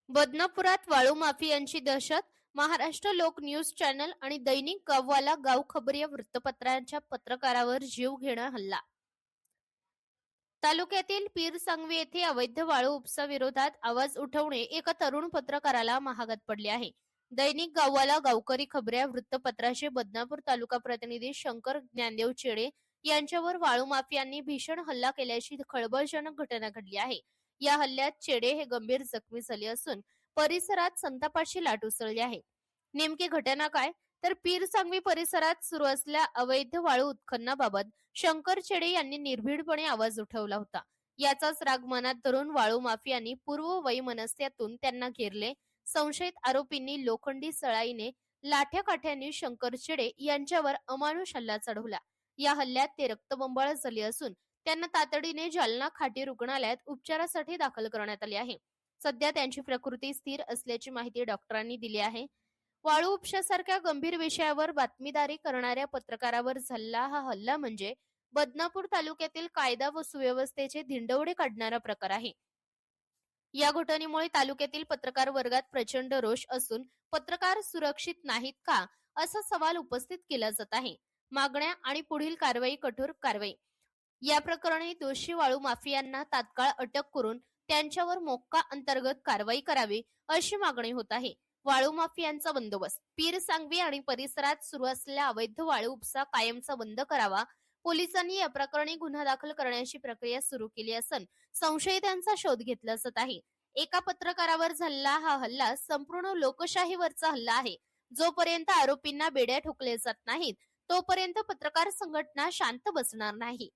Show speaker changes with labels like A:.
A: बदनापुरात वाळू माफियांची दहशत. महाराष्ट्र लोक न्यूज चॅनल आणि दैनिक गाववाला गाव खबर या वृत्तपत्रांच्या पत्रकारावर जीवघेणा हल्ला. तालुक्यातील पीरसांगवी येथे अवैध वाळू उपसा विरोधात आवाज उठवणे एका तरुण पत्रकाराला महागात पडले आहे. दैनिक गाववाला गावकरी खबर या वृत्तपत्राचे बदनापूर तालुका प्रतिनिधी शंकर ज्ञानदेव चेडे यांच्यावर वाळू माफियांनी भीषण हल्ला केल्याची खळबळजनक घटना घडली आहे. या हल्ल्यात चेडे हे गंभीर जखमी झाले असून परिसरात संतापाची लाट उसळली आहे. नेमकी घटना काय, तर पीरसांगवी परिसरात सुरू असलेल्या अवैध वाळू उत्खननाबाबत शंकर चेडे यांनी निर्भीडपणे आवाज उठवला होता. याचाच राग मनात धरून वाळू माफियांनी पूर्व वैमनस्यातून त्यांना घेरले. संशयित आरोपींनी लोखंडी सळाईने लाठ्या काठ्यांनी शंकर चेडे यांच्यावर अमानुष हल्ला चढवला. या हल्ल्यात ते रक्तबंबाळ झाले असून त्यांना तातडीने जालना खाटी रुग्णालयात उपचारासाठी दाखल करण्यात आले आहे. सध्या त्यांची प्रकृती स्थिर असल्याची माहिती डॉक्टरांनी दिली आहे. वाळू उपशासारख्या गंभीर विषयावर बातमीदारी करणाऱ्या पत्रकारावर झालेला हा हल्ला म्हणजे बदनापूर तालुक्यातील कायदा व सुव्यवस्थेचे धिंडवडे काढणारा प्रकार आहे. या घटनेमुळे तालुक्यातील पत्रकार वर्गात प्रचंड रोष असून पत्रकार सुरक्षित नाहीत का, असा सवाल उपस्थित केला जात आहे. मागण्या आणि पुढील कारवाई. कठोर कारवाई. या प्रकरणी दोषी वाळू माफियांना तात्काळ अटक करून त्यांच्यावर मोक्का अंतर्गत कारवाई करावी, अशी मागणी होत आहे. वाळू माफियांचा बंदोबस्त. पीरसांगवी आणि परिसरात सुरू असलेल्या अवैध वाळू उपसा कायमचा बंद करावा. पोलिसांनी या प्रकरणी गुन्हा दाखल करण्याची प्रक्रिया सुरू केली असून संशयितांचा शोध घेतला जात आहे. एका पत्रकारावर झालेला हा हल्ला संपूर्ण लोकशाहीवरचा हल्ला आहे. जोपर्यंत आरोपींना बेड्या ठोकल्या जात नाहीत तोपर्यंत पत्रकार संघटना शांत बसणार नाही.